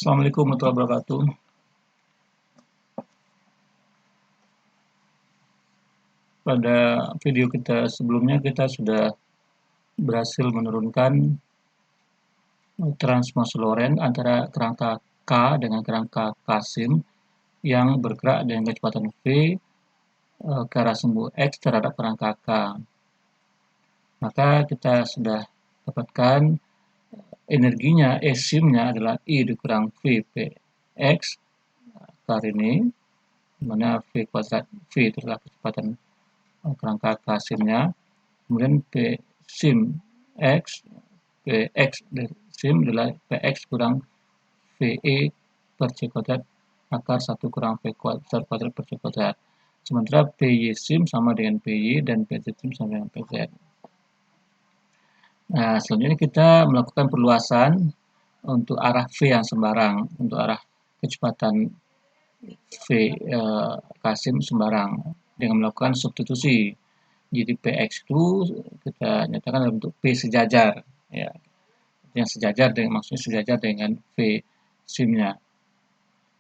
Assalamualaikum warahmatullahi wabarakatuh. Pada video kita sebelumnya kita sudah berhasil menurunkan transmos Lorentz antara kerangka K dengan kerangka Casim yang bergerak dengan kecepatan V ke arah sumbu X terhadap kerangka K. Maka kita sudah dapatkan energinya, esimnya adalah I dikurang V Px kali ini, di mana V kuadrat V itu adalah kecepatan kerangka Casimnya, kemudian P sim X, Px sim adalah Px kurang VE per C kuadrat akar 1 kurang V kuadrat per C kuadrat. Sementara PY sim sama dengan PY dan PZ sim sama dengan PZ. Nah, selanjutnya kita melakukan perluasan untuk arah V yang sembarang, untuk arah kecepatan V Casim sembarang dengan melakukan substitusi. Jadi Px itu kita nyatakan dalam bentuk P sejajar, ya, yang sejajar dengan maksudnya sejajar dengan V simnya,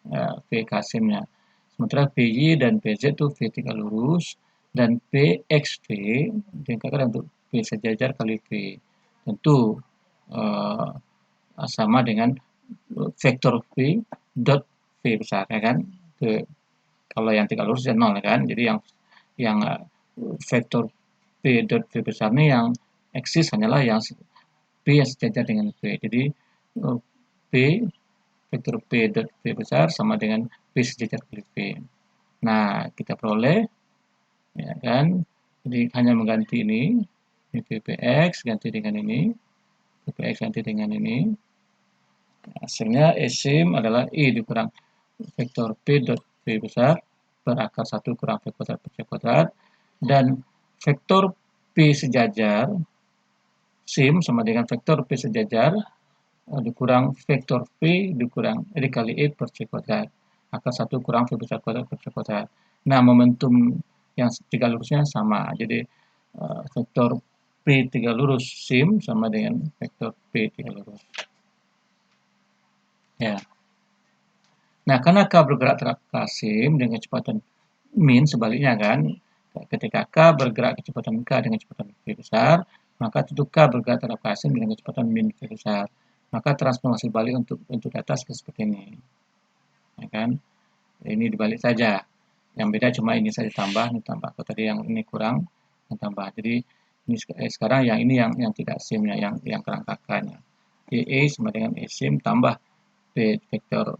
ya, V Casimnya. Sementara PY dan PZ itu V tegak lurus dan PXV diangkat untuk V sejajar kali V. Tentu sama dengan vektor V dot V besar, ya kan? Kalau yang tegak lurus ya 0, ya kan? Jadi yang vektor P dot V besar ini yang eksis hanyalah yang P yang sejajar dengan V. Jadi P vektor P dot V besar sama dengan P sejajar kali V. Nah, kita peroleh, ya kan? Jadi hanya mengganti ini Vpx ganti dengan ini, Vpx ganti dengan ini. Hasilnya esim adalah I dikurang vektor P dot V besar per akar 1 kurang V kuadrat per C kuadrat, dan vektor P sejajar sim sama dengan vektor P sejajar dikurang vektor V dikurang dikali E per C kuadrat akar 1 kurang V besar kuadrat per C kuadrat. Nah, momentum yang tiga lurusnya sama, jadi vektor P tiga lurus sim sama dengan vektor P tiga lurus. Ya. Nah, karena K bergerak terhadap Casim dengan kecepatan min, sebaliknya kan, ketika K bergerak kecepatan K dengan kecepatan V besar, maka tentu K bergerak terhadap Casim dengan kecepatan min V besar. Maka transformasi balik untuk data seperti ini. Ya kan? Ini dibalik saja. Yang beda cuma ini saja tambah, ini tambah. Kalau tadi yang ini kurang, yang tambah. Jadi ini sekarang yang ini yang tidak simnya, yang kerangka K-nya. E sama dengan E sim tambah P vektor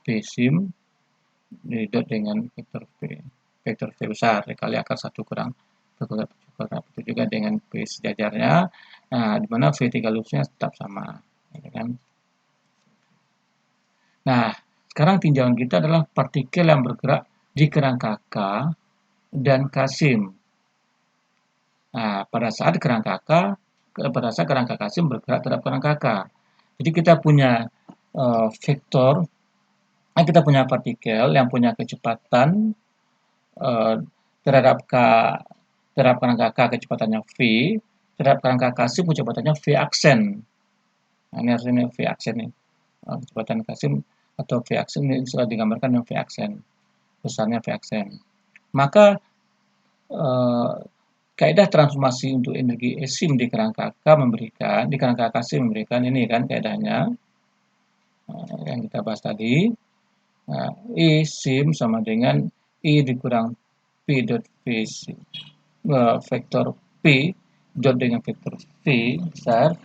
P sim didot dengan vektor V besar dikali akar 1 kurang V kuadrat. Itu juga dengan P sejajarnya. Nah, di mana V tiga lurusnya tetap sama, ya kan? Nah, sekarang tinjauan kita adalah partikel yang bergerak di kerangka K dan Casim. Nah, pada saat kerangka Casim bergerak terhadap kerangka K. Jadi kita punya kita punya partikel yang punya kecepatan terhadap kerangka K kecepatannya V, terhadap kerangka Casim kecepatannya V aksen. Nah, ini harusnya V aksen nih. Kecepatan Casim atau V aksen ini sudah digambarkan dengan V aksen. Besarnya V aksen. Maka kaidah transformasi untuk energi esim di kerangka Casim memberikan ini kan kaidahnya yang kita bahas tadi. E sim sama dengan I dikurang P dot V vektor P dot dengan vektor V besar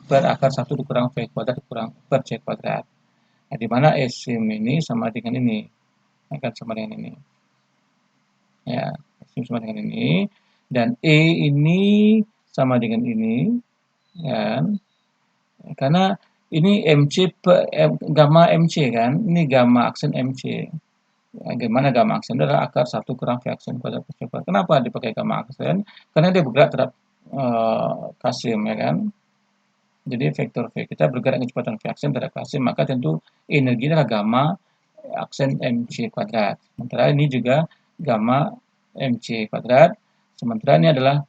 per akar 1 dikurang V kuadrat dikurang per C kuadrat. Nah, di mana E sim ini sama dengan ini, akan sama dengan ini. Ya, E sim sama dengan ini, dan E ini sama dengan ini, kan? Karena ini MC gamma MC kan, ini gamma aksen MC. Bagaimana gamma aksen adalah akar 1 kurang V aksen kuadrat per C kuadrat. Kenapa dipakai gamma aksen? Karena dia bergerak terhadap Casim, ya kan? Jadi vektor V kita bergerak dengan kecepatan V aksen terhadap Casim, maka tentu energinya adalah gamma aksen MC kuadrat. Sementara ini juga gamma MC kuadrat. Sementara ini adalah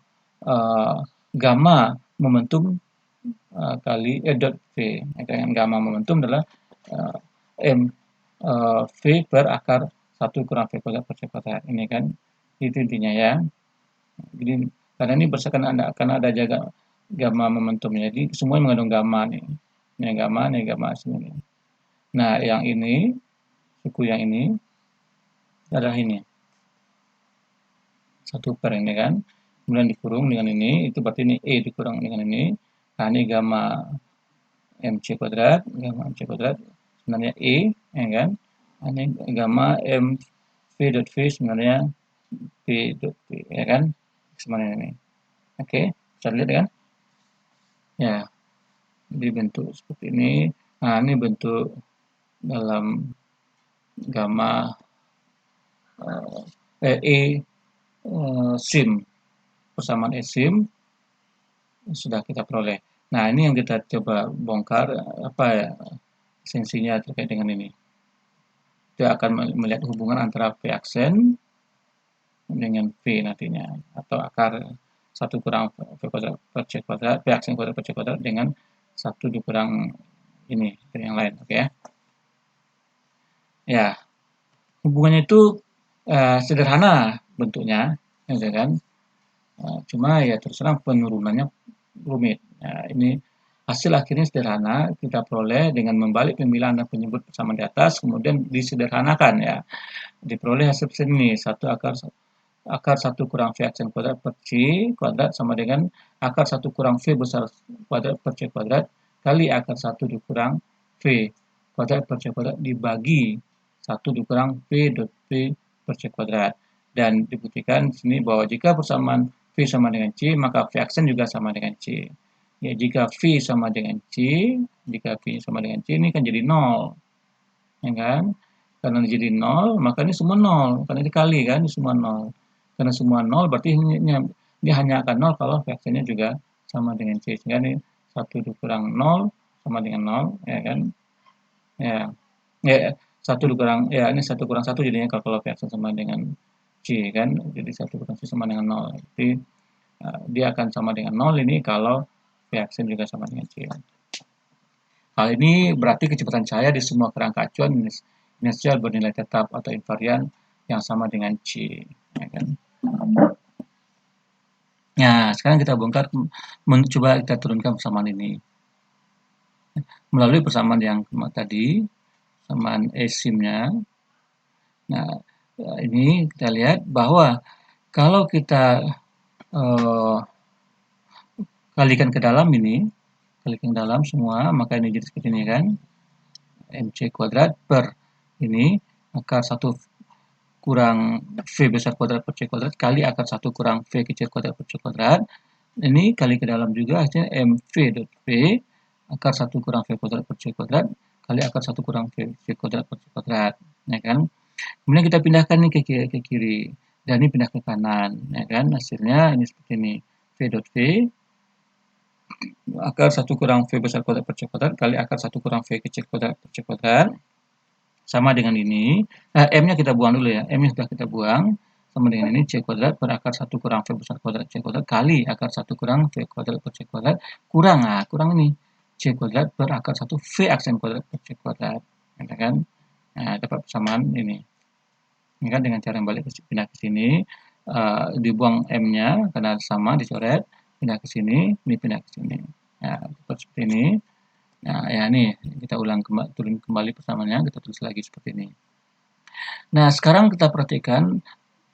gamma momentum kali dot V. Dengan gamma momentum adalah M V per akar 1 kurang V kuadrat per C kuadrat. Ini kan itu intinya ya. Jadi karena ini berdasarkan karena ada jaga gamma momentumnya. Jadi semuanya mengandung gamma nih. Ini gamma sini. Nah, yang ini suku yang ini adalah ini. 1 per ini kan. Kemudian dikurung dengan ini, itu berarti ini E dikurang dengan ini. Nah, ini gamma MC kuadrat, gamma MC kuadrat sebenarnya E, ya kan? Ini gamma M V dot V sebenarnya P dot V, ya kan? Sebenarnya ini. Oke, bisa lihat kan? Ya, dibentuk seperti ini. Nah, ini bentuk dalam gamma E sim, persamaan E sim sudah kita peroleh. Nah, ini yang kita coba bongkar apa ya esensinya terkait dengan ini. Kita akan melihat hubungan antara V aksen dengan V nantinya atau akar 1 kurang V kuadrat per C kuadrat, V aksen kuadrat per C kuadrat dengan 1 dikurang ini dan yang lain, oke ya. Ya, hubungannya itu sederhana bentuknya, ya kan? Cuma ya terus terang penurunannya rumit. Nah, ini hasil akhirnya sederhana kita peroleh dengan membalik pemilahan dan penyebut persamaan di atas, kemudian disederhanakan ya. Diperoleh hasil ini satu akar 1 kurang V aksen kuadrat per C kuadrat sama dengan akar 1 kurang V besar kuadrat per C kuadrat kali akar 1 dikurang V kuadrat per C kuadrat dibagi 1 dikurang V dot V per C kuadrat. Dan dibuktikan di sini bahwa jika persamaan V sama dengan C, maka V aksen juga sama dengan C. Ya, jika V sama dengan C, jika V sama dengan C, ini kan jadi 0. Ya kan? Karena jadi 0, maka ini semua 0. Karena dikali kan, ini semua 0. Karena semua 0, berarti ini hanya akan 0 kalau V aksennya juga sama dengan C. Sehingga ini 1 dikurang 0 sama dengan 0, ya kan? Ya, ya 1 dikurang, ya ini 1 kurang 1 jadinya kalau V aksen sama dengan C kan, jadi 1 kurang C sama dengan 0. Jadi dia akan sama dengan 0 ini kalau V aksen juga sama dengan C. Hal ini berarti kecepatan cahaya di semua kerangka acuan inersial bernilai tetap atau invarian yang sama dengan C. Ya kan? Nah, sekarang kita bongkar, coba kita turunkan persamaan ini. Melalui persamaan yang tadi, persamaan E-sim-nya. Nah, ini kita lihat bahwa kalau kita kalikan ke dalam ini, kalikan ke dalam semua, maka ini jadi seperti ini kan. MC kuadrat per ini akar 1 kurang V besar kuadrat per C kuadrat kali akar 1 kurang V kecil kuadrat per C kuadrat. Ini kali ke dalam juga hasilnya MV dot V akar 1 kurang V kuadrat per C kuadrat kali akar 1 kurang V kuadrat per C kuadrat. Ya kan? Kemudian kita pindahkan nih ke kiri dan ini pindah ke kanan. Ya kan? Hasilnya ini seperti ini. V dot V akar 1 kurang V besar kuadrat per C kuadrat kali akar 1 kurang V kecil kuadrat per C kuadrat sama dengan ini. M-nya kita buang dulu ya. M-nya sudah kita buang. Sama dengan ini C kuadrat per akar 1 kurang V besar kuadrat C kuadrat kali akar 1 kurang V kuadrat per C kuadrat kurang, kurang ini. C kuadrat per akar 1 V aksen kuadrat per C kuadrat. Ya kan? Nah, dapat persamaan ini. Ini kan dengan cara yang balik pindah ke sini. Dibuang M-nya karena sama dicoret. Pindah ke sini, ini pindah ke sini. Nah, seperti ini. Nah, ya ini kita ulang turun kembali persamaannya, kita tulis lagi seperti ini. Nah, sekarang kita perhatikan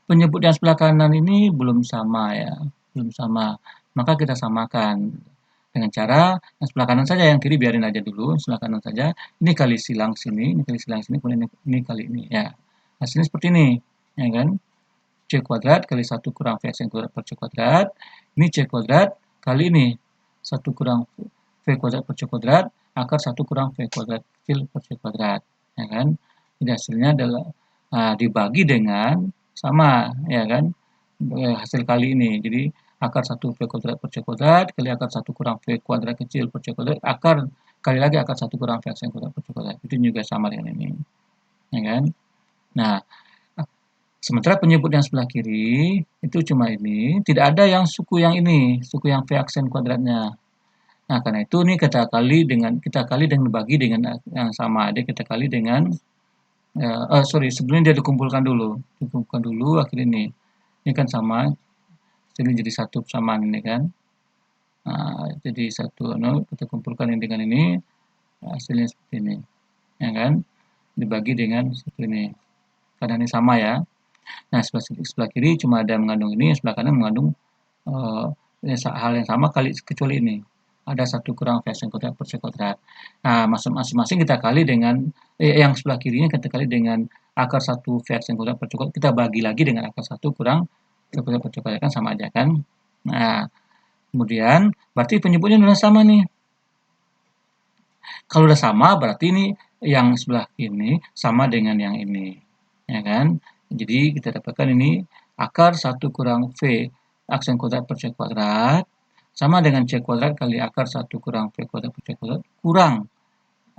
penyebut yang sebelah kanan ini belum sama ya, belum sama. Maka kita samakan dengan cara yang sebelah kanan saja, yang kiri biarin aja dulu, sebelah kanan saja. Ini kali silang sini, ini kali silang sini, kemudian ini kali ini ya. Hasilnya seperti ini, ya kan? C kuadrat kali 1 kurang V aksen kuadrat per C kuadrat. Ini C kuadrat kali ini 1 kurang V kuadrat per C kuadrat akar 1 kurang V kuadrat kecil per C kuadrat. Ya kan? Jadi hasilnya adalah dibagi dengan sama, ya kan? Hasil kali ini. Jadi akar 1 V kuadrat per C kuadrat kali akar 1 kurang V kuadrat kecil per C kuadrat akar kali lagi akar 1 kurang V aksen kuadrat per C kuadrat. Itu juga sama dengan ini. Ya kan? Nah, sementara penyebut yang sebelah kiri itu cuma ini, tidak ada yang suku yang ini, suku yang V aksen kuadratnya. Nah, karena itu ini kita kali dengan bagi dengan yang sama. Jadi kita kali dengan sebelumnya dia dikumpulkan dulu akhirnya ini kan sama, ini jadi satu persamaan ini kan. Nah, jadi satu kita kumpulkan ini dengan ini, hasilnya seperti ini, ya kan? Dibagi dengan satu ini, karena ini sama ya. Nah, sebelah kiri cuma ada mengandung ini, sebelah kanan mengandung eh, hal yang sama kecuali ini. Ada satu kurang V X kuadrat per C kuadrat. Nah, masing-masing kita kali dengan yang sebelah kirinya kita kali dengan akar 1 V X kuadrat per C kuadrat. Kita bagi lagi dengan akar 1 kurang V kuadrat per C kuadrat, kan sama aja kan. Nah, kemudian berarti penyebutnya sudah sama nih. Kalau udah sama berarti ini yang sebelah ini sama dengan yang ini. Ya kan? Jadi kita dapatkan ini akar 1 kurang V aksen kuadrat per C kuadrat sama dengan C kuadrat kali akar 1 kurang V kuadrat per C kuadrat kurang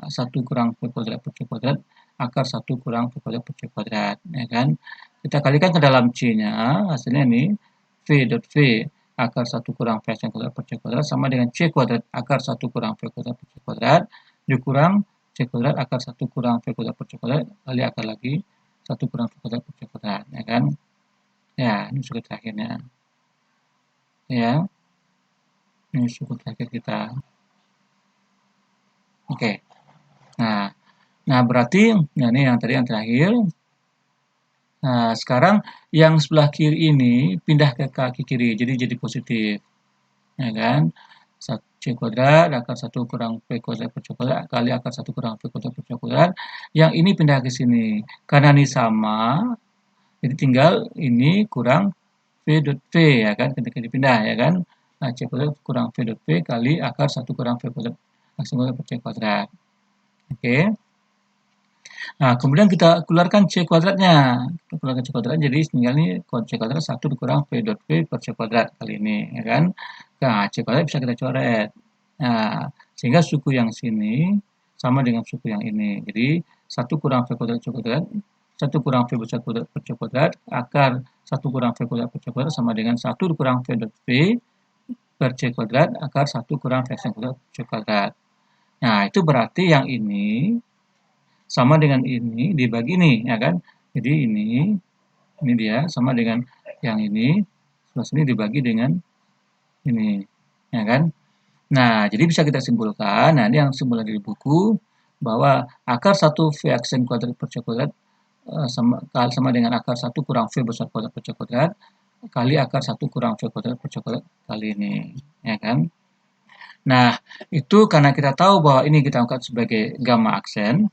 1 kurang V kuadrat per C kuadrat akar 1 kurang V kuadrat per C kuadrat. Ya kan? Kita kalikan ke dalam C-nya, hasilnya ini V dot V akar 1 kurang V aksen kuadrat per C kuadrat sama dengan C kuadrat akar 1 kurang V kuadrat per C kuadrat dikurang C kuadrat akar 1 kurang V kuadrat per C kuadrat kali akar lagi 1 kurang V kuadrat per C kuadrat, ya kan? Ya, ini suku terakhirnya. Ya, ini suku terakhir kita. Oke. Nah, berarti ini yang tadi yang terakhir. Nah, sekarang yang sebelah kiri ini pindah ke kaki kiri, jadi positif. Ya kan? C kuadrat akar 1 kurang V kuadrat per C kuadrat kali akar 1 kurang V kuadrat per C kuadrat. Yang ini pindah ke sini. Karena ini sama, jadi tinggal ini kurang V dot V, ya kan, ketika dipindah, ya kan. Nah, C kuadrat kurang V dot V kali akar 1 kurang V kuadrat per C kuadrat. Oke. Nah, kemudian kita keluarkan C kuadratnya. Kita keluarkan C kuadrat, jadi tinggal ini C kuadrat 1 dikurang V dot V per C kuadrat kali ini, ya kan. Nah, C kuadrat bisa kita coret. Nah, sehingga suku yang sini sama dengan suku yang ini. Jadi, 1 kurang V kuadrat C kuadrat, 1 kurang V besar kuadrat per C kuadrat, akar 1 kurang V kuadrat per C kuadrat sama dengan 1 dikurang V dot V per C kuadrat, akar 1 kurang V kuadrat per C kuadrat. Nah, itu berarti yang ini sama dengan ini dibagi ini, ya kan? Jadi ini dia sama dengan yang ini, sebelah sini dibagi dengan ini, ya kan? Nah, jadi bisa kita simpulkan, nah ini yang simbol di buku, bahwa akar 1 V aksen kuadrat per C kuadrat sama dengan akar 1 kurang V besar kuadrat per C kuadrat kali akar 1 kurang V kuadrat per C kuadrat kali ini, ya kan? Nah, itu karena kita tahu bahwa ini kita angkat sebagai gamma aksen,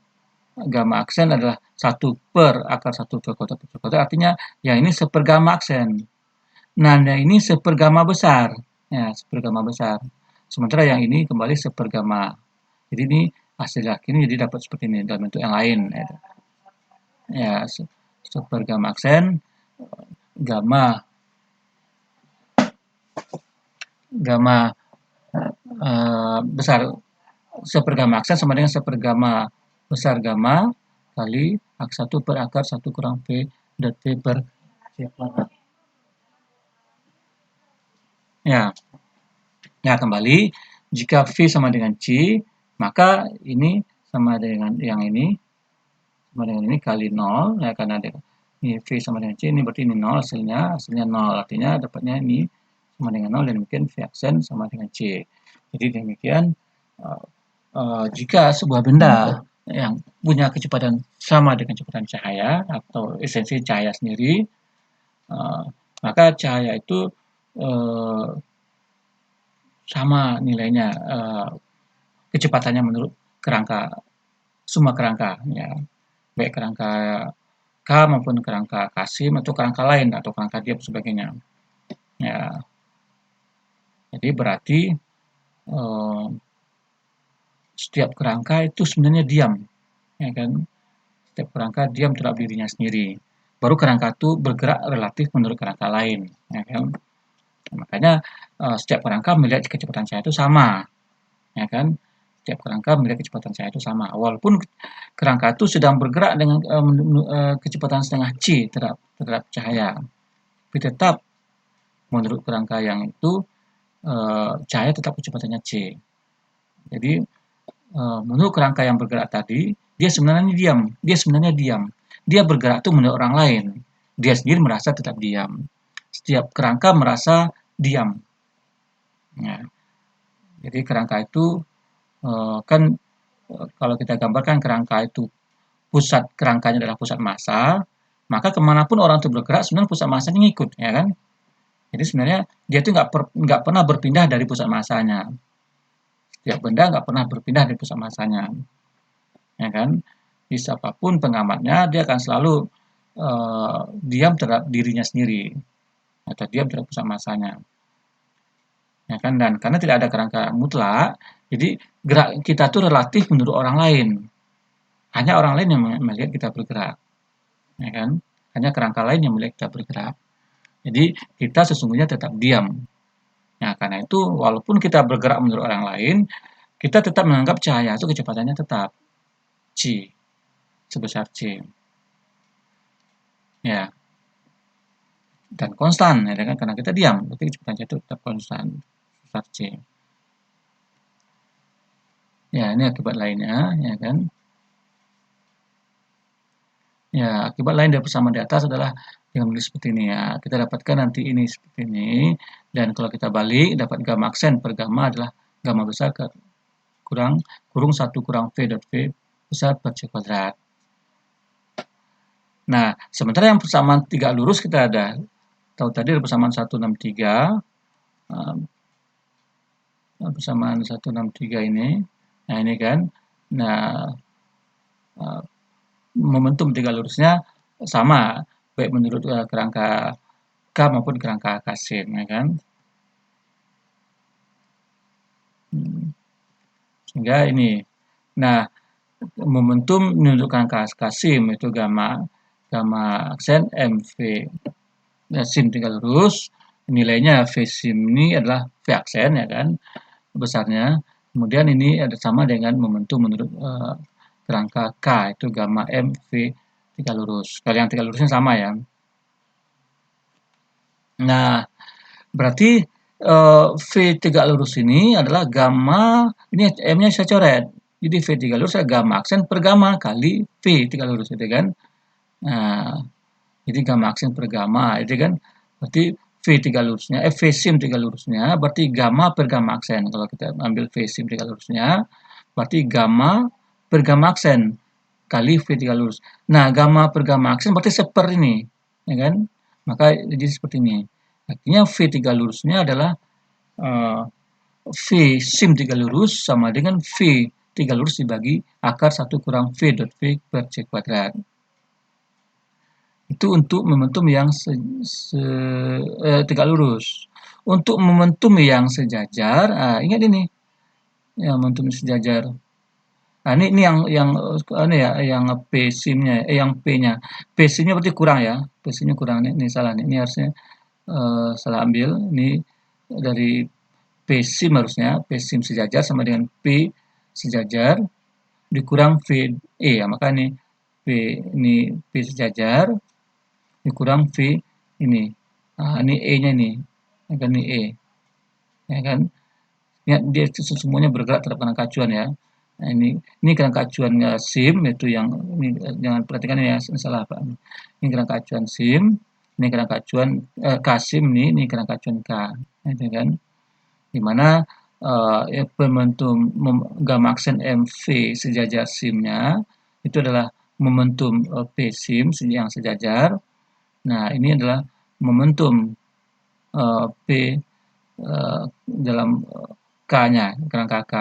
gamma aksen adalah 1 per akar 1 V kuadrat per C kuadrat, artinya yang ini sepergamma aksen. Nah, yang ini sepergamma besar. Ya, sepergamma besar. Sementara yang ini kembali sepergamma. Jadi ini hasil akhirnya jadi dapat seperti ini dalam bentuk yang lain. Ya, sepergamma aksen, gamma besar sepergamma aksen sama dengan sepergamma besar gamma kali akar 1 per akar 1 kurang V dot V per C kuadrat. Ya, ya kembali, jika V sama dengan C, maka ini sama dengan yang ini, sama dengan ini kali 0, ya karena ada ini V sama dengan C, ini berarti ini 0 hasilnya 0, artinya dapatnya ini sama dengan 0 dan mungkin V aksen sama dengan C. Jadi demikian, jika sebuah benda yang punya kecepatan sama dengan kecepatan cahaya atau esensi cahaya sendiri, maka cahaya itu sama nilainya, kecepatannya menurut kerangka, semua kerangka, ya, baik kerangka K maupun kerangka Kasim atau kerangka lain atau kerangka Diab sebagainya. Ya, jadi berarti setiap kerangka itu sebenarnya diam, ya kan? Setiap kerangka diam terhadap dirinya sendiri. Baru kerangka itu bergerak relatif menurut kerangka lain, ya kan? Makanya setiap kerangka melihat kecepatan cahaya itu sama, ya kan? Setiap kerangka melihat kecepatan cahaya itu sama. Walaupun kerangka itu sedang bergerak dengan kecepatan setengah c terhadap cahaya, tapi tetap menurut kerangka yang itu cahaya tetap kecepatannya c. Jadi menurut kerangka yang bergerak tadi, dia sebenarnya diam. Dia sebenarnya diam. Dia bergerak itu menurut orang lain. Dia sendiri merasa tetap diam. Setiap kerangka merasa diam. Ya. Jadi kerangka itu kan kalau kita gambarkan kerangka itu pusat kerangkanya adalah pusat massa, maka kemanapun orang itu bergerak sebenarnya pusat massanya ngikut, ya kan? Jadi sebenarnya dia itu nggak pernah berpindah dari pusat massanya. Setiap benda nggak pernah berpindah dari pusat massanya, ya kan? Di siapapun pengamatnya dia akan selalu diam terhadap dirinya sendiri atau diam terhadap pusat massanya, ya kan? Dan karena tidak ada kerangka mutlak, jadi gerak kita tuh relatif menurut orang lain. Hanya orang lain yang melihat kita bergerak, ya kan? Hanya kerangka lain yang melihat kita bergerak. Jadi kita sesungguhnya tetap diam. Nah, karena itu walaupun kita bergerak menurut orang lain, kita tetap menganggap cahaya itu kecepatannya tetap c, sebesar c. Ya, dan konstan, ya kan? Karena kita diam, berarti kecepatan cahaya itu tetap konstan, sebesar c. Ya, ini akibat lainnya, ya kan? Ya, akibat lain dari persamaan di atas adalah dengan menulis seperti ini ya. Kita dapatkan nanti ini seperti ini, dan kalau kita balik, dapat gamma aksen per gamma adalah gamma besar kurung 1 kurang V dot V besar per C kuadrat. Nah, sementara yang persamaan tiga lurus kita ada, tahu tadi ada persamaan 163, persamaan 163 ini, nah ini kan, nah momentum tiga lurusnya sama, baik menurut kerangka K maupun kerangka Casim, ya kan. Sehingga ini, nah momentum menunjukkan Casim itu gamma aksen MV sim tiga lurus, nilainya V sim ini adalah V aksen, ya kan, besarnya. Kemudian ini ada sama dengan momentum menurut kerangka K, itu gamma M V tiga lurus. Kalau yang tiga lurusnya sama ya. Nah, berarti V tiga lurus ini adalah gamma, ini M-nya saya coret. Jadi V tiga lurus adalah gamma aksen per gamma kali V tiga lurus, gitu kan. Nah, jadi gamma aksen per gamma, itu kan. Berarti V tiga lurusnya, V sim tiga lurusnya, berarti gamma per gamma aksen. Kalau kita ambil V sim tiga lurusnya, berarti gamma per gamma aksen kali V tiga lurus. Nah, gamma per gamma aksen berarti seper ini, ya kan? Maka jadi seperti ini. Artinya V tiga lurusnya adalah uh, V sim tiga lurus sama dengan V tiga lurus dibagi akar 1 kurang V dot V per C kuadrat. Itu untuk momentum yang tegak lurus. Untuk momentum yang sejajar, ingat ini, ya, momentum sejajar. Nah, ini yang ini ya, yang P sim-nya, yang P-nya. P sim-nya berarti kurang ya. P sim-nya kurang, ini salah nih. Ini harusnya salah ambil. Ini dari P sim harusnya, P sim sejajar sama dengan P sejajar dikurang V E ya. Maka ini P sejajar dikurang V ini. Nah, ini E-nya nih. Ya kan, ini E. Ya kan? Ya, dia semuanya bergerak terhadap kerangka acuan ya. Nah, ini kerangka acuannya SIM, itu yang ini, jangan perhatikan ya, salah Pak. Ini kerangka acuan SIM, ini kerangka acuan K-SIM ini kerangka acuan K. Gitu kan? Di mana momentum gamma aksen MV sejajar SIM-nya itu adalah momentum P SIM yang sejajar. Nah, ini adalah momentum P dalam K-nya, kerangka K.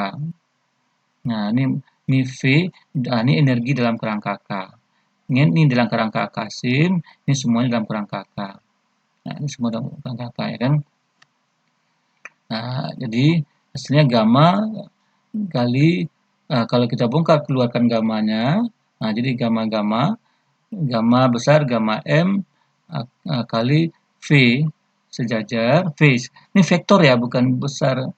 Nah, ini V, ini energi dalam kerangka K. Ini dalam kerangka K SIM, ini semuanya dalam kerangka K. Nah, ini semua dalam kerangka K, ya kan? Nah, jadi hasilnya gamma kali, kalau kita bongkar keluarkan gammanya, nah jadi gamma besar, gamma M kali V sejajar, V. Ini vektor ya, bukan besar,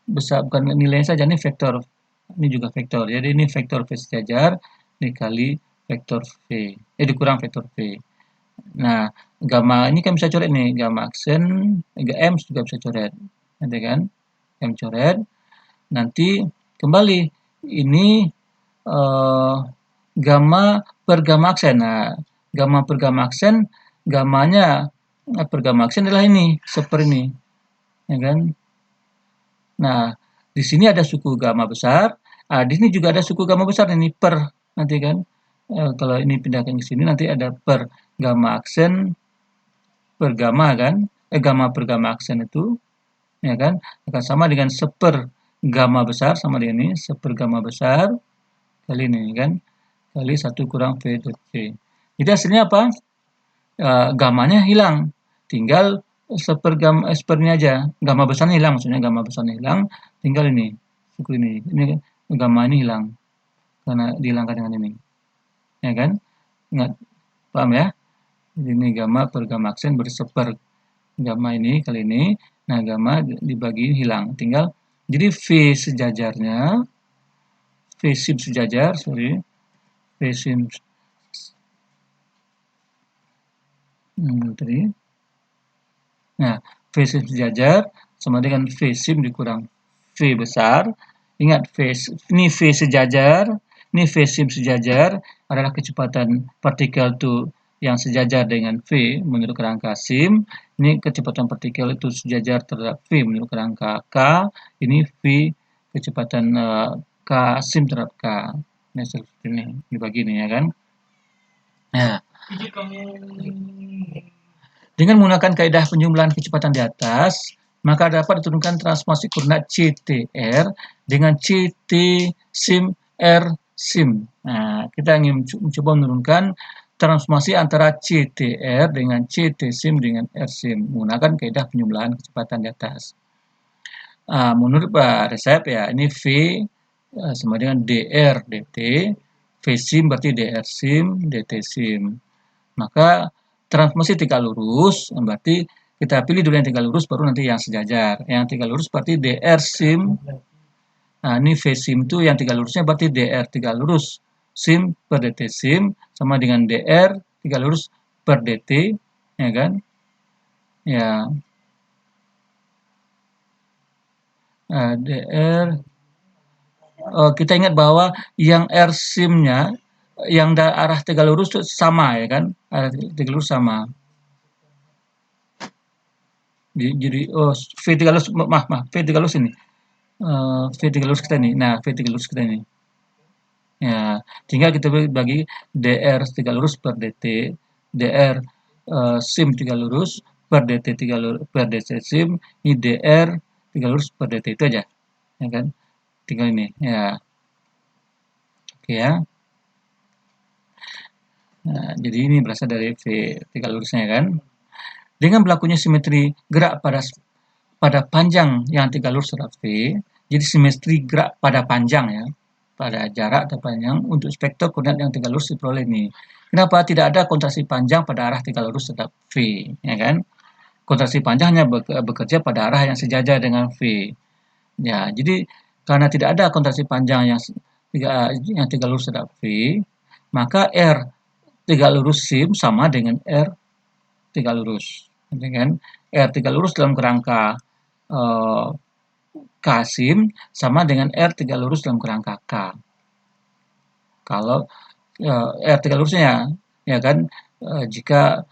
bukan nilainya saja, ini vektor. Ini juga vektor. Jadi ini vektor V sejajar dikali vektor V. Dikurang vektor V. Nah, gamma ini kan bisa coret nih, gamma aksen, M juga bisa coret. Nanti kan, M coret. Nanti kembali ini gamma per gamma aksen. Nah, gamma per gamma aksen, gammanya per gamma aksen adalah ini, seper ini, ya kan? Nah, di sini ada suku gamma besar, di sini juga ada suku gamma besar ini per nanti kan. Kalau ini pindahkan ke sini nanti ada per gamma aksen per gamma kan, gamma per gamma aksen itu, ya kan, akan sama dengan seper gamma besar sama dengan ini, seper gamma besar kali ini kan, kali 1 kurang V dot C. Jadi hasilnya apa? Gammanya hilang, tinggal sepernya aja, gamma besarnya hilang, maksudnya gamma besarnya hilang, tinggal ini suku ini gamma ini hilang karena dihilangkan dengan ini, ya kan? Ingat, paham ya? Jadi ini gamma per gamma aksen berseper gamma ini kali ini, nah gamma dibagi hilang, tinggal jadi V sejajarnya, V sim sejajar, sorry, V sim tadi. Nah, V sim sejajar sama dengan V sim dikurang V besar. Ingat, ini V sejajar, ini V sim sejajar adalah kecepatan partikel itu yang sejajar dengan V menurut kerangka sim. Ini kecepatan partikel itu sejajar terhadap V menurut kerangka K. Ini V kecepatan K sim terhadap K. Ini seperti ini, dibagi ini ya kan. Nah, dengan menggunakan kaidah penjumlahan kecepatan di atas, maka dapat diturunkan transformasi koordinat CTR dengan CT sim R sim. Nah, kita ingin mencoba menurunkan transformasi antara CTR dengan CT sim dengan R sim menggunakan kaidah penjumlahan kecepatan di atas. Menurut Pak Resep ya, ini V sama dengan DR dt, V sim berarti DR sim, dt sim. Maka transformasi tegak lurus berarti kita pilih dulu yang tegak lurus baru nanti yang sejajar. Yang tegak lurus berarti DR sim. Nah, ini V sim itu yang tegak lurusnya berarti DR tegak lurus sim per dt sim sama dengan DR tegak lurus per dt, ya kan? Ya, DR. Kita ingat bahwa yang R sim-nya yang arah tegak lurus itu sama ya kan? Arah tegak lurus sama. Jadi V3 lurus, maaf V3 lurus ini, V3 lurus kita ini, nah V3 lurus kita ini, ya tinggal kita bagi DR 3 lurus per DT, DR sim 3 lurus per DT 3 lurus per DT sim, ini DR 3 lurus per DT itu aja, ya kan, tinggal ini, ya oke ya. Nah, jadi ini berasal dari V3 lurusnya kan. Dengan berlakunya simetri gerak pada panjang yang 3 lurus terhadap V, jadi simetri gerak pada panjang ya, pada jarak atau panjang untuk spektor koordinat yang 3 lurus diperoleh ini. Kenapa tidak ada kontraksi panjang pada arah 3 lurus terhadap V, ya kan? Kontraksi panjang hanya bekerja pada arah yang sejajar dengan V. Ya, jadi karena tidak ada kontraksi panjang yang 3 lurus terhadap V, maka R 3 lurus sim sama dengan R 3 lurus. Kan? R 3 lurus dalam kerangka K sim sama dengan R 3 lurus dalam kerangka K. Kalau R 3 lurusnya ya kan, jika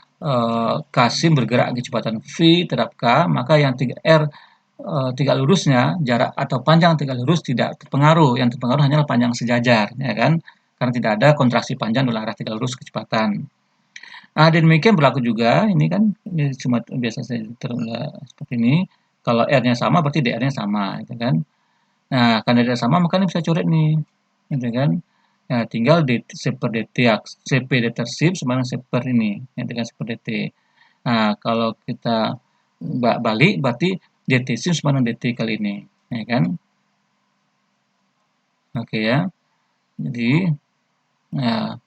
K sim bergerak kecepatan V terhadap K, maka yang R 3 lurusnya, jarak atau panjang 3 lurus tidak terpengaruh, yang terpengaruh hanyalah panjang sejajar, ya kan, karena tidak ada kontraksi panjang dalam arah 3 lurus kecepatan. Dan demikian berlaku juga, ini kan ini cuma biasa saya seperti ini, kalau R-nya sama berarti DR-nya sama, gitu kan. Nah, karena DR sama maka ini bisa coret nih, gitu kan. Nah, tinggal seper dt, CP detersif sama dengan seper ini, ya, dengan seper dt. Nah, kalau kita balik berarti dt sim sama dengan dt kali ini, ya kan. Oke ya. Jadi, nah,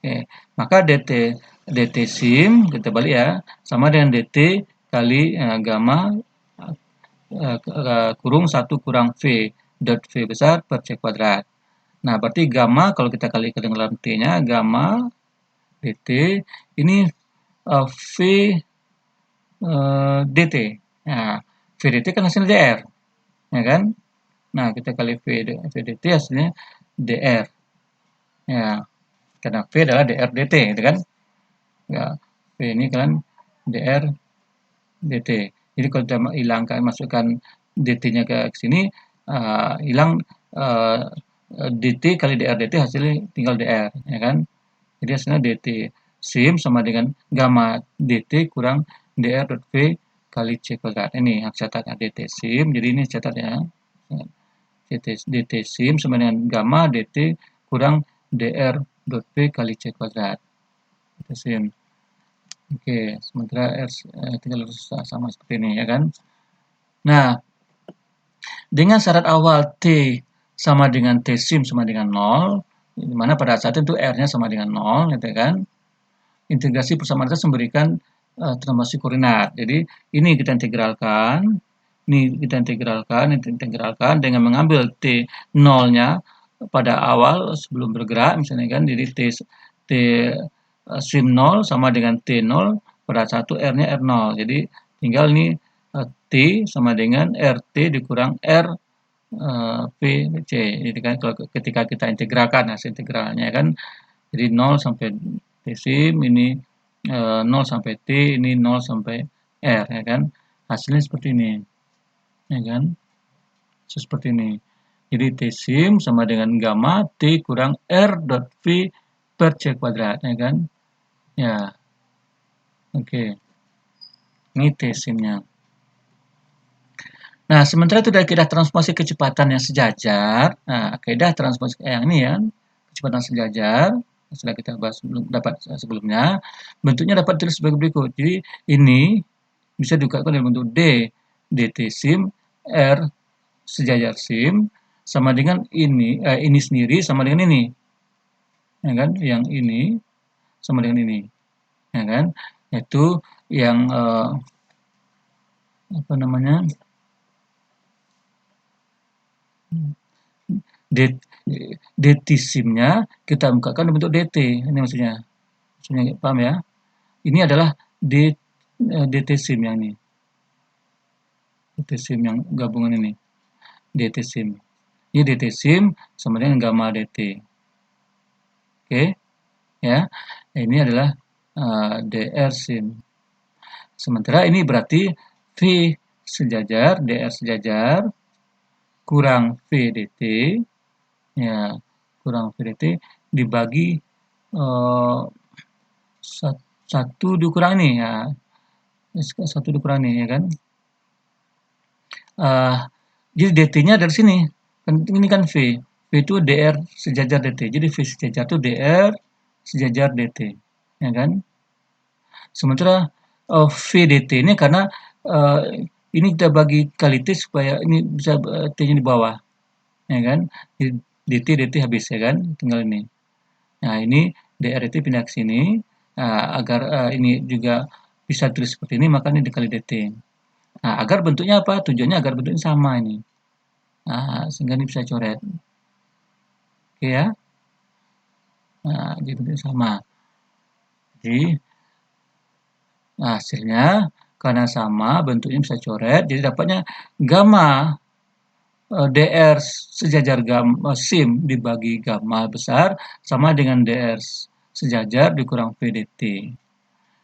oke, maka dt sim kita balik ya, sama dengan dt kali gamma kurung 1 kurang v dot v besar per c kuadrat. Nah, berarti gamma kalau kita kalikan dengan t-nya, gamma dt ini v dt. Nah, v dt kan hasilnya dr, ya kan? Nah, kita kali V dt hasilnya dr. Ya, karena V adalah dr dt, gitu kan? Ya, V ini kan dr dt. Jadi kalau kita hilangkan, masukkan dt-nya ke sini, hilang dt kali dr dt hasilnya tinggal dr, ya kan? Jadi hasilnya dt sim sama dengan gamma dt kurang dr dot v kali c kuadrat. Ini yang catatnya dt sim, jadi ini catat ya. dt sim sama dengan gamma dt kurang dr dot v kali c kuadrat. Dt sim. Oke, sementara tinggal sama seperti ini, ya kan? Nah, dengan syarat awal T sama dengan T sim sama dengan 0, di mana pada saat itu R-nya sama dengan 0, gitu kan? Integrasi persamaan atas memberikan transformasi koordinat. Jadi, ini kita integralkan dengan mengambil T 0-nya pada awal sebelum bergerak, misalnya kan, jadi T sim 0 sama dengan T 0 pada satu R-nya R0. Jadi, tinggal ini T sama dengan RT dikurang R P C. Jadi kan kalau ketika kita integralkan hasil integralnya kan, jadi 0 sampai T sim ini 0 sampai T, ini 0 sampai R, ya kan? Hasilnya seperti ini, ya kan? Seperti ini. Jadi T sim sama dengan gamma T kurang R dot V per C kuadrat, ya kan? Ya, oke. Ini T simnya. Nah, sementara itu dari kaidah transformasi kecepatan yang sejajar, nah, kaidah transformasi yang ini ya, kecepatan sejajar, sudah kita bahas dapat sebelumnya, bentuknya dapat ditulis sebagai berikut. Jadi, ini bisa diungkapkan dalam bentuk D, dt sim, R sejajar sim, sama dengan ini sendiri sama dengan ini. Ya kan? Yang ini sama dengan ini. Ya kan? Yaitu yang apa namanya? dt sim-nya kita ungkapkan dalam bentuk dt. Ini maksudnya. Maksudnya paham ya? Ini adalah dt sim yang ini. dt sim yang gabungan ini. dt sim. Ini dt sim sama dengan gamma dt. Oke? Ya. Ini adalah dr sim. Sementara ini berarti V sejajar, dr sejajar kurang V dt, ya, kurang V dt dibagi satu dikurang ini, ya, satu dikurang ini, ya kan? Jadi dt-nya dari sini, kan ini kan V itu dr sejajar dt, jadi V sejajar itu dr sejajar dt, ya kan? Sementara V dt ini karena ini kita bagi kali T supaya ini bisa T-nya di bawah, ya kan? dt habis, ya kan? Tinggal ini. Nah, ini dr dt pindah ke sini, agar ini juga bisa tulis seperti ini, maka ini dikali dt. Nah, agar bentuknya apa? Tujuannya agar bentuknya sama ini. Nah, sehingga ini bisa coret. Oke ya? Nah, jadi bentuknya sama. Jadi, hasilnya karena sama bentuknya bisa coret, jadi dapatnya gamma dr sejajar gamma sim dibagi gamma besar sama dengan dr sejajar dikurang v dt.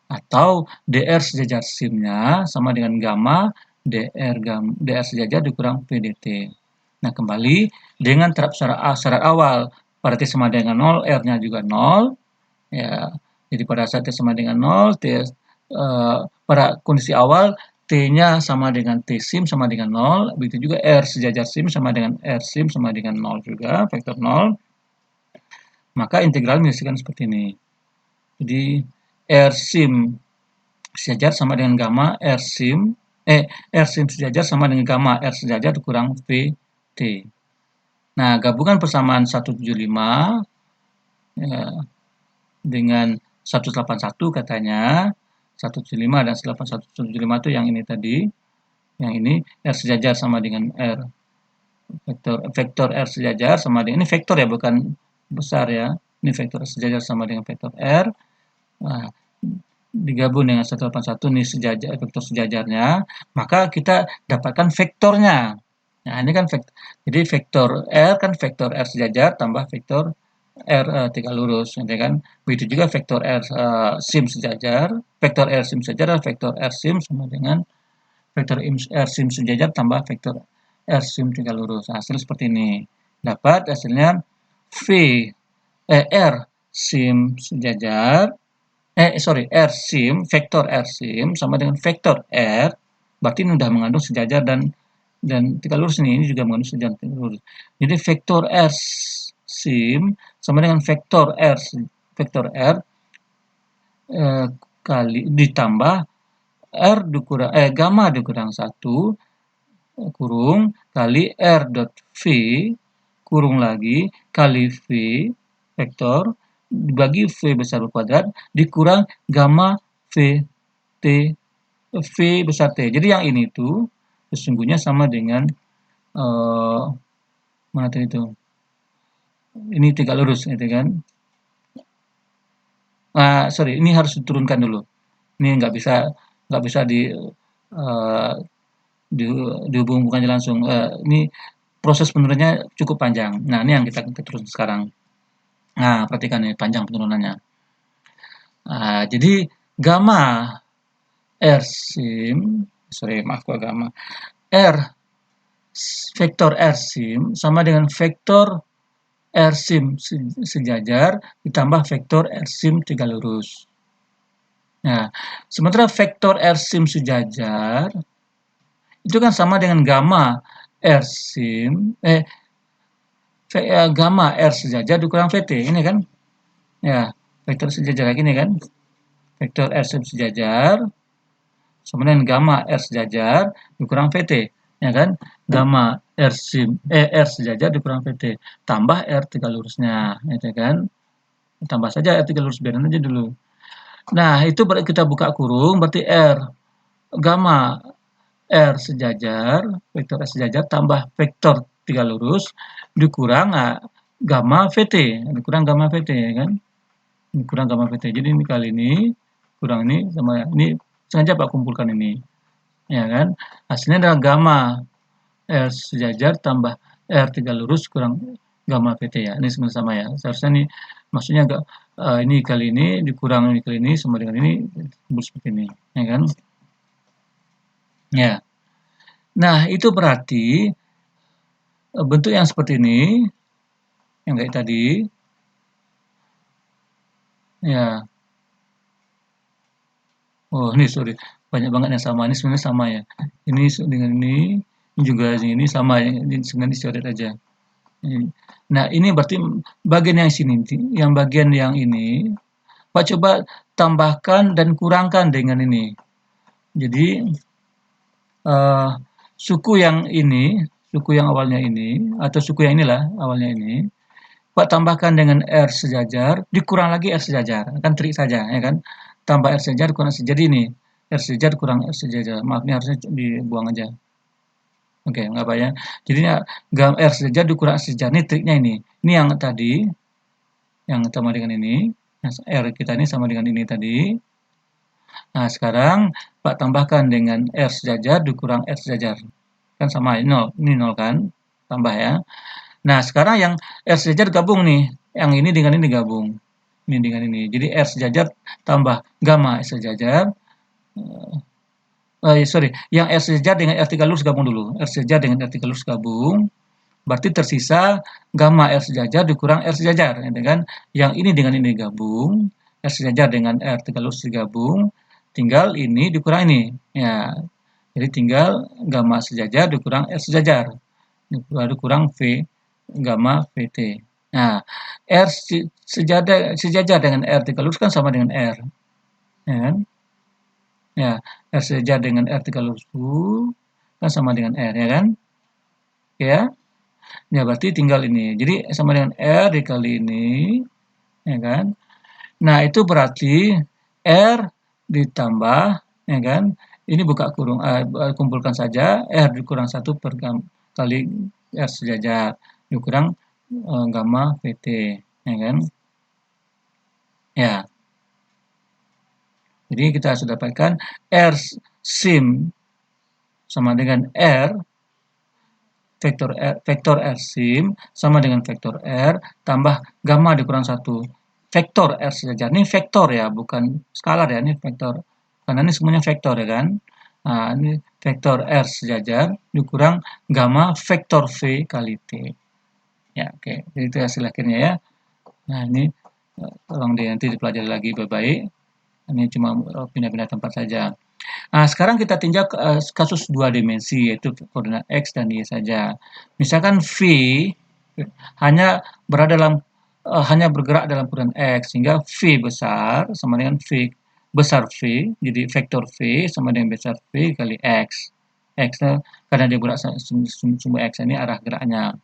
Atau dr sejajar sim-nya sama dengan gamma dr sejajar dikurang v dt. Nah, kembali dengan syarat awal pada T sama dengan 0, R-nya juga 0. Ya, jadi pada saat T sama dengan 0, pada kondisi awal T-nya sama dengan T sim sama dengan 0, begitu juga R sejajar sim sama dengan R sim sama dengan 0 juga, vektor 0. Maka integral menghasilkan seperti ini. Jadi R sim sejajar sama dengan gamma R sim sejajar sama dengan gamma R sejajar dikurang VT. Nah, gabungan persamaan 175 ya, dengan 181 katanya, 175 dan 175 itu yang ini tadi. Yang ini R sejajar sama dengan R vektor R sejajar sama dengan, ini vektor ya, bukan besar ya. Ini vektor sejajar sama dengan vektor R. Nah, digabung dengan 181 ini vektor sejajarnya, maka kita dapatkan vektornya. Nah, ini kan jadi vektor R kan vektor R sejajar tambah vektor R tegak lurus, gitu kan. Begitu juga vektor R sim sejajar, vektor R sim sejajar adalah vektor R sim sama dengan vektor R sim sejajar tambah vektor R sim tegak lurus. Hasil seperti ini. Dapat hasilnya V R sim sejajar R sim, vektor R sim sama dengan vektor R, berarti ini sudah mengandung sejajar dan tegak lurus nih, ini juga mengandung sejajar tegak lurus. Jadi vektor R sim sama dengan vektor R eh, kali ditambah R dikurang gamma dikurang 1 kurung kali R dot V kurung lagi kali V vektor dibagi V besar kuadrat dikurang gamma V T V besar T. Jadi yang ini tuh sesungguhnya sama dengan eh, mana tadi itu? Ini tegak lurus, gitu kan? Sorry, ini harus diturunkan dulu. Ini nggak bisa eh, di, dihubung-hubungkannya langsung. Ini proses penurunannya cukup panjang. Nah, ini yang kita turun sekarang. Nah, perhatikan nih panjang penurunannya. Jadi gamma R sim, sorry maaf gua gamma R vektor R sim sama dengan vektor R sim sejajar ditambah vektor R sim tegak lurus. Nah, sementara vektor R sim sejajar itu kan sama dengan gamma R sim gamma R sejajar dikurang VT ini kan ya vektor sejajar lagi nih kan vektor R sim sejajar sama dengan gamma R sejajar dikurang VT ya kan gamma R sejajar dikurang VT tambah R tegak lurusnya gitu kan tambah saja R tegak lurus biarin aja dulu. Nah itu berarti kita buka kurung berarti gamma R sejajar, vektor R sejajar tambah vektor tiga lurus dikurang gamma VT, dikurang gamma VT ya kan? Dikurang gamma VT. Jadi ini kali ini kurang ini sama ini sengaja Pak kumpulkan ini. Ya kan? Hasilnya adalah gamma R sejajar tambah R tiga lurus kurang gamma VT ya. Ini sama ya. Seharusnya ini maksudnya agak ini kali ini dikurang ini kali ini sama dengan ini seperti ini, ya kan? Ya. Nah, itu berarti bentuk yang seperti ini, yang kayak tadi, ya. Oh, ini sorry, banyak banget yang sama. Ini sebenarnya sama ya. Ini dengan ini juga ini sama ya. Ini sebenarnya dicoret aja. Nah, ini berarti bagian yang sini, yang bagian yang ini, Pak coba tambahkan dan kurangkan dengan ini. Jadi eh, suku yang ini, suku yang awalnya ini, atau suku yang inilah awalnya ini, Pak tambahkan dengan R sejajar, dikurang lagi R sejajar, kan trik saja, ya kan? Tambah R sejajar, kurang R sejajar, jadi ini, R sejajar kurang R sejajar, maaf ini harusnya dibuang aja. Oke, nggak apa ya. Jadinya R sejajar dikurang R sejajar, ini triknya ini. Ini yang tadi, yang sama dengan ini, R kita ini sama dengan ini tadi. Nah, sekarang Pak tambahkan dengan R sejajar dikurang R sejajar. Kan sama, ini 0 kan? Tambah ya. Nah, sekarang yang R sejajar gabung nih. Yang ini dengan ini gabung. Ini dengan ini. Jadi R sejajar tambah gamma R sejajar. Sorry, yang R sejajar dengan R tiga lurus gabung dulu. R sejajar dengan R tiga lurus gabung. Berarti tersisa gamma R sejajar dikurang R sejajar. Ya kan? Yang ini dengan ini gabung. R sejajar dengan R tiga lurus digabung. Tinggal ini dikurang ini. Ya, jadi tinggal gamma sejajar dikurang R sejajar. Dikurang V gamma VT. Nah, R sejajar dengan R tiga lurus kan sama dengan R. Ya kan? Ya, R sejajar dengan R tiga lurus kan sama dengan R, ya kan? Ya, ya berarti tinggal ini. Jadi sama dengan R dikali ini, ya kan? Nah, itu berarti R ditambah, ya kan? Ini buka kurung, kumpulkan saja R dikurang 1 per kali R sejajar dikurang gamma VT, ya kan? Ya, jadi kita sudah dapatkan R sim sama dengan R vektor R sim sama dengan vektor R tambah gamma dikurang 1. Vektor R sejajar. Ini vektor ya, bukan skalar ya, ini vektor. Karena ini semuanya vektor ya kan. Nah, ini vektor R sejajar dikurang gamma vektor V kali T. Ya, oke. Jadi itu hasil akhirnya ya. Nah, ini tolong nanti dipelajari lagi baik-baik. Ini cuma pindah-pindah tempat saja. Nah, sekarang kita tinjau kasus 2 dimensi, yaitu koordinat X dan Y saja. Misalkan V hanya hanya bergerak dalam koordinat X, sehingga V besar sama dengan V besar V, jadi vektor V sama dengan besar V kali X. X karena dia bergerak sumbu X, ini arah geraknya.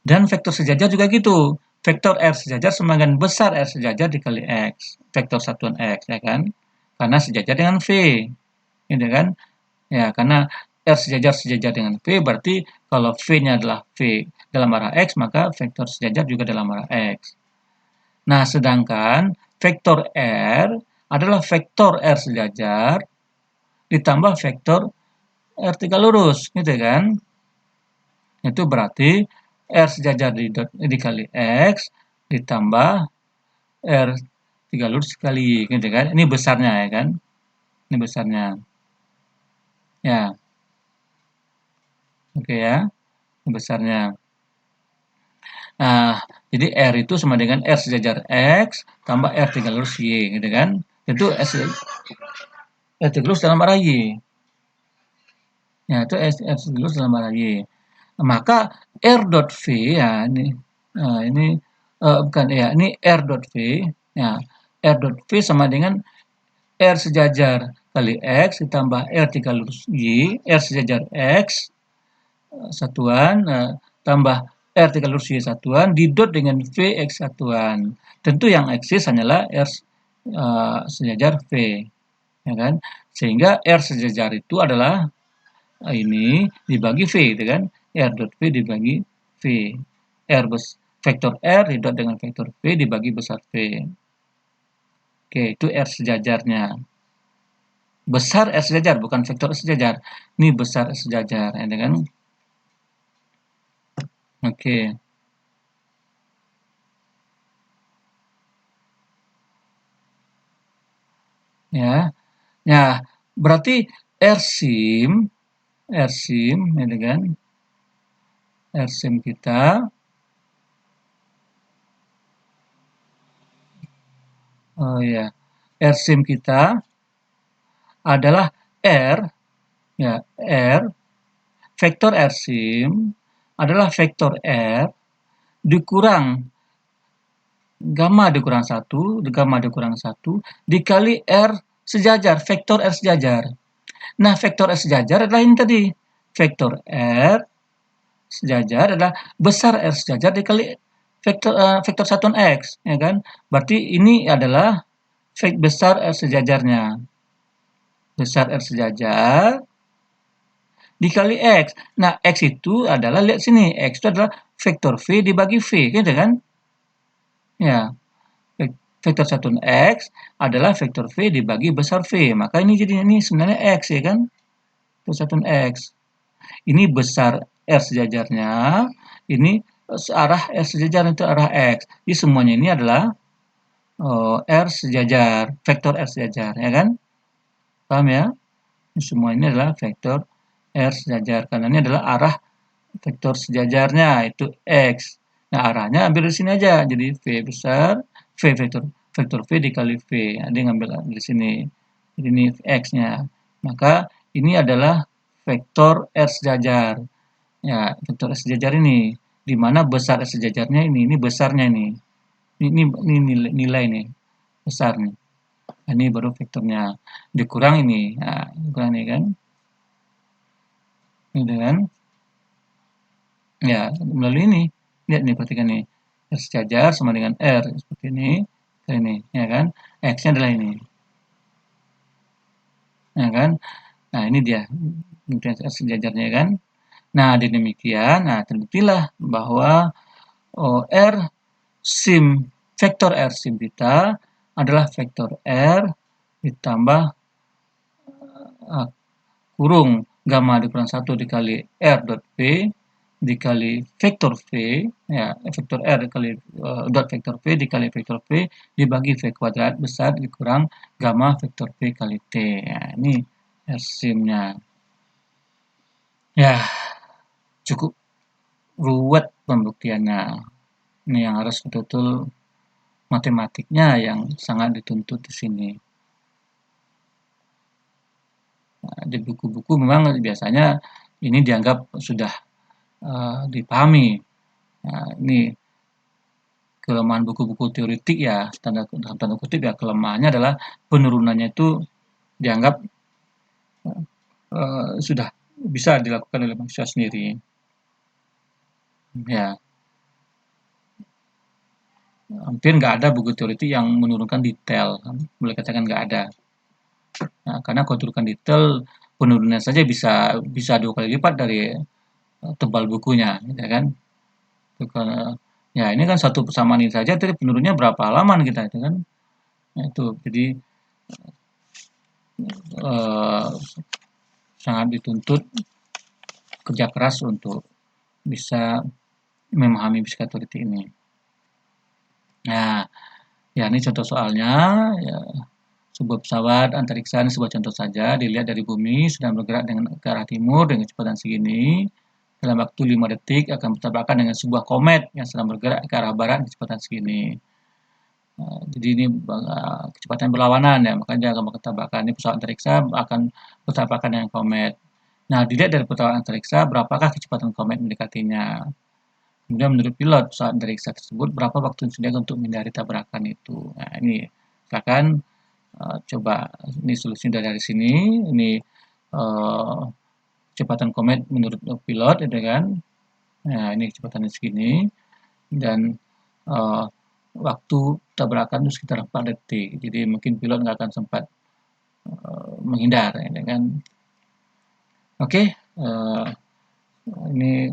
Dan vektor sejajar juga gitu. Vektor R sejajar sama dengan besar R sejajar dikali X. Vektor satuan X, ya kan? Karena sejajar dengan V. Gitu kan? Ya, karena R sejajar dengan V, berarti kalau V-nya adalah V dalam arah X, maka vektor sejajar juga dalam arah X. Nah, sedangkan vektor R adalah vektor R sejajar ditambah vektor R tiga lurus, gitu kan? Itu berarti R sejajar dikali X ditambah R tiga lurus dikali Y, gitu kan? Ini besarnya ya kan? Ini besarnya. Ya. Oke ya. Ini besarnya. Nah, jadi R itu sama dengan R sejajar X tambah R tiga lurus Y, gitu kan? Itu R tiga lurus dalam arah Y. Ya, itu R tiga lurus dalam arah Y. Maka R dot V ya ini bukan ya, ini R dot V. Ya, R dot V sama dengan R sejajar kali X ditambah R tiga lurus Y, R sejajar X satuan tambah R tiga lurus Y satuan didot dengan V X satuan. Tentu yang eksis hanyalah R sejajar V, ya kan? Sehingga R sejajar itu adalah ini dibagi V, gitu kan? R dot V dibagi V. Vektor R didot dengan vektor V dibagi besar V. Oke, itu R sejajarnya. Besar R sejajar, bukan vektor R sejajar. Ini besar R sejajar, ya kan? Oke. Ya. Nah, berarti R sim ya kan? R sim kita oh ya. R sim kita adalah R ya, R vektor R sim adalah vektor R dikurang gamma dikurang 1, gamma dikurang 1 dikali R sejajar, vektor R sejajar. Nah, vektor R sejajar adalah ini tadi. Vektor R sejajar adalah besar R sejajar dikali vektor satuan X, ya kan? Berarti ini adalah besar R sejajarnya. Besar R sejajar dikali X. Nah, X itu adalah, lihat sini, X itu adalah vektor V dibagi V, gitu kan? Ya, vektor satuan X adalah vektor V dibagi besar V. Maka ini sebenarnya X, ya kan? Vektor satuan X. Ini besar R sejajarnya, ini arah R sejajar itu arah X. Jadi semuanya ini adalah R sejajar, vektor R sejajar, ya kan? Paham ya? Semua ini adalah vektor R sejajar, karena ini adalah arah vektor sejajarnya, itu X. Nah, arahnya ambil di sini aja, jadi V besar, V vektor V dikali V. Nah, dia ngambil di sini. Jadi ini X-nya. Maka ini adalah vektor R sejajar. Ya, vektor R sejajar ini. Di mana besar R sejajarnya ini besarnya ini. Ini nilai nih, besar nih. Nah, ini baru vektornya. Dikurang ini. Nah, dikurang ini kan. Gitu kan. Ya, melalui ini. Lihat nih, perhatikan nih. R sejajar sama dengan R. Seperti ini. Ya kan. X-nya adalah ini. Ya kan. Nah, ini dia. Kemudian R sejajarnya kan. Nah, demikian. Nah, terbuktilah bahwa R sim vektor R sim kita adalah vektor R ditambah kurung gamma dikurang 1 dikali R dot V dikali vektor V, ya, vektor R dikali dot vektor V dikali vektor V dibagi V kuadrat besar dikurang gamma vektor V kali T. Ya, ini hasilnya. Ya, cukup ruwet pembuktiannya. Ini yang harus betul-betul matematiknya yang sangat dituntut di sini. Nah, di buku-buku memang biasanya ini dianggap sudah dipahami. Nah, ini kelemahan buku-buku teoretik ya, dalam tanda kutip ya, kelemahannya adalah penurunannya itu dianggap sudah bisa dilakukan oleh manusia sendiri. Ya, hampir nggak ada buku teoretik yang menurunkan detail, boleh katakan nggak ada. Nah, karena kalau turunkan detail, penurunannya saja bisa bisa 2 kali lipat dari tebal bukunya, gitu kan. Itu ya ini kan satu persamaan ini saja tadi penurunnya berapa halaman kita itu kan. Nah, itu jadi eh, sangat dituntut kerja keras untuk bisa memahami fisika teoretik ini. Nah, ya ini contoh soalnya, ya, sebuah pesawat antariksa ini sebuah contoh saja, dilihat dari bumi sedang bergerak dengan ke arah timur dengan kecepatan segini. Dalam waktu 5 detik akan bertabrakan dengan sebuah komet yang sedang bergerak ke arah barat dengan kecepatan segini. Jadi ini kecepatan berlawanan ya, makanya dia akan bertabrakan. Ini pesawat antariksa akan bertabrakan dengan komet. Nah, dilihat dari pesawat antariksa berapakah kecepatan komet mendekatinya. Kemudian menurut pilot pesawat antariksa tersebut berapa waktu yang disediakan untuk menghindari tabrakan itu. Nah, ini silakan coba ini solusinya dari sini. Ini kecepatan komet menurut pilot, itu kan. Nah, ini kecepatannya segini dan uh, waktu tabrakan itu sekitar 4 detik. Jadi mungkin pilot nggak akan sempat menghindar, ya kan. Oke, ini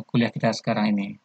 kuliah kita sekarang ini.